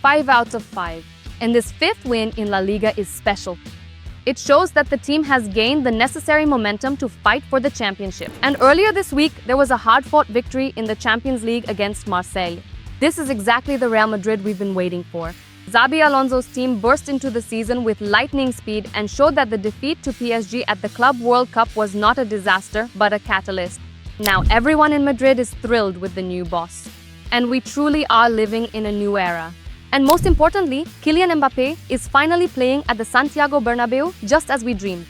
5 out of 5. And this fifth win in La Liga is special. It shows that the team has gained the necessary momentum to fight for the championship. And earlier this week, there was a hard-fought victory in the Champions League against Marseille. This is exactly the Real Madrid we've been waiting for. Xabi Alonso's team burst into the season with lightning speed and showed that the defeat to PSG at the Club World Cup was not a disaster, but a catalyst. Now everyone in Madrid is thrilled with the new boss. And we truly are living in a new era. And most importantly, Kylian Mbappé is finally playing at the Santiago Bernabéu just as we dreamed,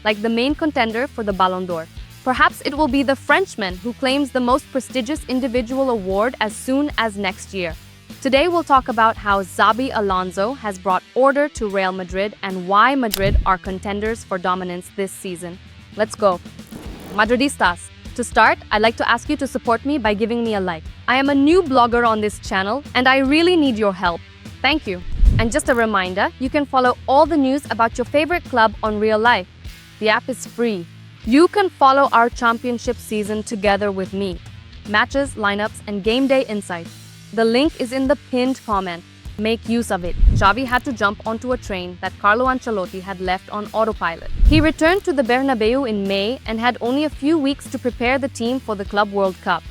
like the main contender for the Ballon d'Or. Perhaps it will be the Frenchman who claims the most prestigious individual award as soon as next year. Today we'll talk about how Xabi Alonso has brought order to Real Madrid and why Madrid are contenders for dominance this season. Let's go. Madridistas. To start, I'd like to ask you to support me by giving me a like. I am a new blogger on this channel and I really need your help. Thank you. And just a reminder, you can follow all the news about your favorite club on real life. The app is free. You can follow our championship season together with me. Matches, lineups, and game day insights. The link is in the pinned comment. Make use of it. Xavi had to jump onto a train that Carlo Ancelotti had left on autopilot. He returned to the Bernabeu in May and had only a few weeks to prepare the team for the Club World Cup.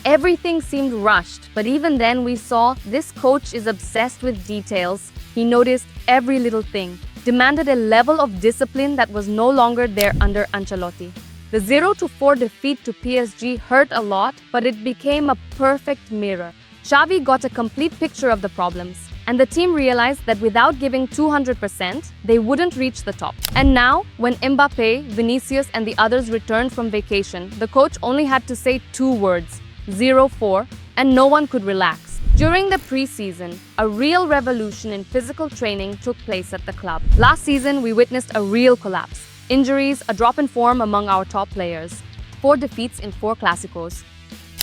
Everything seemed rushed, but even then we saw this coach is obsessed with details. He noticed every little thing, demanded a level of discipline that was no longer there under Ancelotti. The 0-4 defeat to PSG hurt a lot, but it became a perfect mirror. Xavi got a complete picture of the problems, and the team realized that without giving 200%, they wouldn't reach the top. And now, when Mbappé, Vinicius, and the others returned from vacation, the coach only had to say 2 words, 0-4, and no one could relax. During the preseason, a real revolution in physical training took place at the club. Last season, we witnessed a real collapse. Injuries, a drop in form among our top players, 4 defeats in 4 Clásicos.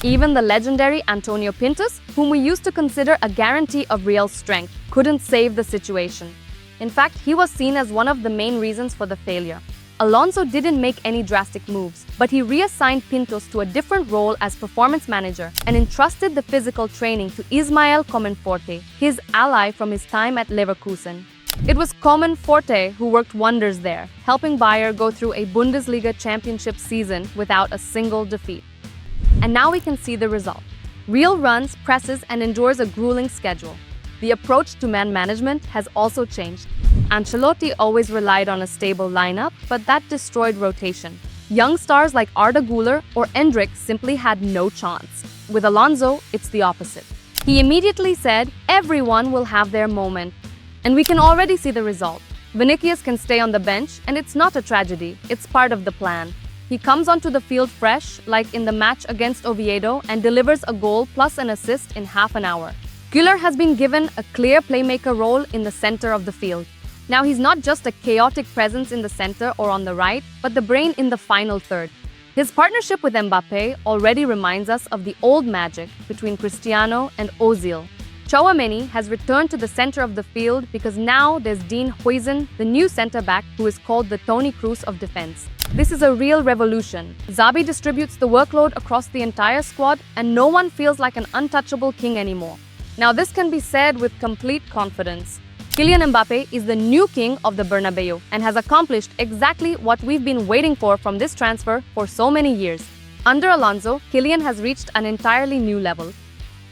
Even the legendary Antonio Pintus, whom we used to consider a guarantee of real strength, couldn't save the situation. In fact, he was seen as one of the main reasons for the failure. Alonso didn't make any drastic moves, but he reassigned Pintus to a different role as performance manager and entrusted the physical training to Ismael Comenforte, his ally from his time at Leverkusen. It was Comenforte who worked wonders there, helping Bayern go through a Bundesliga championship season without a single defeat. And now we can see the result. Real runs, presses, and endures a grueling schedule. The approach to man management has also changed. Ancelotti always relied on a stable lineup, but that destroyed rotation. Young stars like Arda Güler or Endrick simply had no chance. With Alonso, it's the opposite. He immediately said, everyone will have their moment. And we can already see the result. Vinicius can stay on the bench, and it's not a tragedy, it's part of the plan. He comes onto the field fresh, like in the match against Oviedo, and delivers a goal plus an assist in half an hour. Güler has been given a clear playmaker role in the center of the field. Now he's not just a chaotic presence in the center or on the right, but the brain in the final third. His partnership with Mbappé already reminds us of the old magic between Cristiano and Ozil. Tchouaméni has returned to the center of the field because now there's Dean Huijsen, the new center-back who is called the Toni Kroos of defense. This is a real revolution. Xabi distributes the workload across the entire squad and no one feels like an untouchable king anymore. Now this can be said with complete confidence. Kylian Mbappé is the new king of the Bernabeu and has accomplished exactly what we've been waiting for from this transfer for so many years. Under Alonso, Kylian has reached an entirely new level.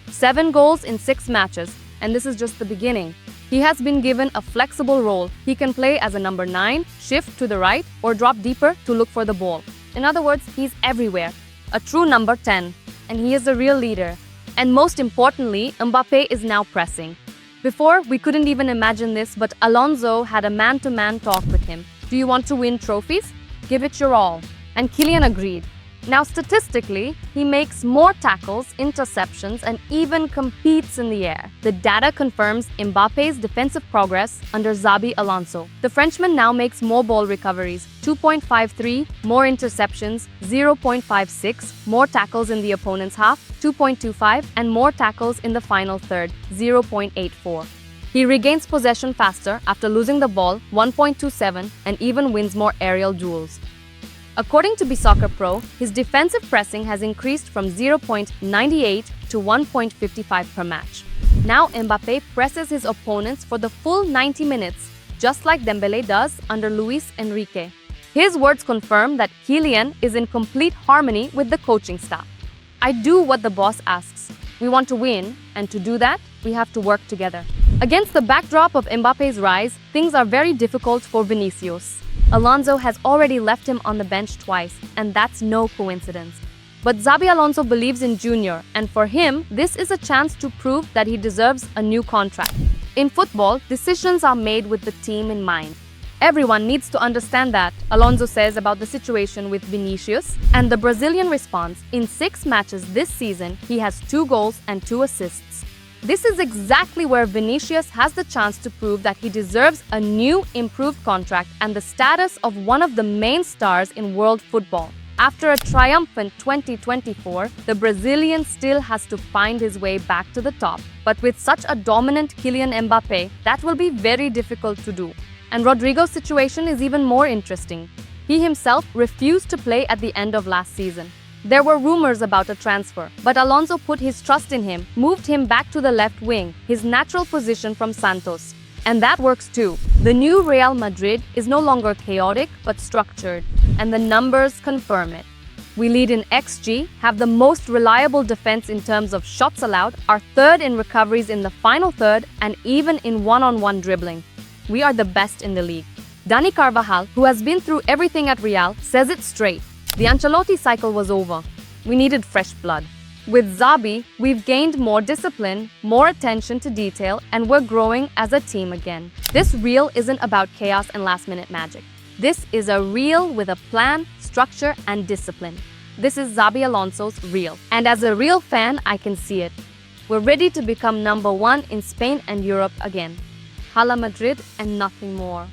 7 goals in 6 matches, and this is just the beginning. He has been given a flexible role. He can play as a number 9, shift to the right, or drop deeper to look for the ball. In other words, he's everywhere. A true number 10. And he is a real leader. And most importantly, Mbappé is now pressing. Before, we couldn't even imagine this, but Alonso had a man-to-man talk with him. Do you want to win trophies? Give it your all. And Kylian agreed. Now, statistically, he makes more tackles, interceptions, and even competes in the air. The data confirms Mbappé's defensive progress under Xabi Alonso. The Frenchman now makes more ball recoveries, 2.53, more interceptions, 0.56, more tackles in the opponent's half, 2.25, and more tackles in the final third, 0.84. He regains possession faster after losing the ball, 1.27, and even wins more aerial duels. According to Soccer Pro, his defensive pressing has increased from 0.98 to 1.55 per match. Now Mbappé presses his opponents for the full 90 minutes, just like Dembélé does under Luis Enrique. His words confirm that Kylian is in complete harmony with the coaching staff. I do what the boss asks. We want to win, and to do that, we have to work together. Against the backdrop of Mbappe's rise, things are very difficult for Vinicius. Alonso has already left him on the bench twice, and that's no coincidence. But Xabi Alonso believes in Junior, and for him, this is a chance to prove that he deserves a new contract. In football, decisions are made with the team in mind. Everyone needs to understand that, Alonso says about the situation with Vinicius, and the Brazilian response: in 6 matches this season, he has 2 goals and 2 assists. This is exactly where Vinicius has the chance to prove that he deserves a new, improved contract and the status of one of the main stars in world football. After a triumphant 2024, the Brazilian still has to find his way back to the top. But with such a dominant Kylian Mbappé, that will be very difficult to do. And Rodrigo's situation is even more interesting. He himself refused to play at the end of last season. There were rumors about a transfer, but Alonso put his trust in him, moved him back to the left wing, his natural position from Santos. And that works too. The new Real Madrid is no longer chaotic, but structured, and the numbers confirm it. We lead in XG, have the most reliable defense in terms of shots allowed, are third in recoveries in the final third, and even in one-on-one dribbling. We are the best in the league. Dani Carvajal, who has been through everything at Real, says it straight. The Ancelotti cycle was over. We needed fresh blood. With Xabi, we've gained more discipline, more attention to detail, and we're growing as a team again. This Real isn't about chaos and last-minute magic. This is a Real with a plan, structure, and discipline. This is Xabi Alonso's Real. And as a Real fan, I can see it. We're ready to become #1 in Spain and Europe again. Hala Madrid and nothing more.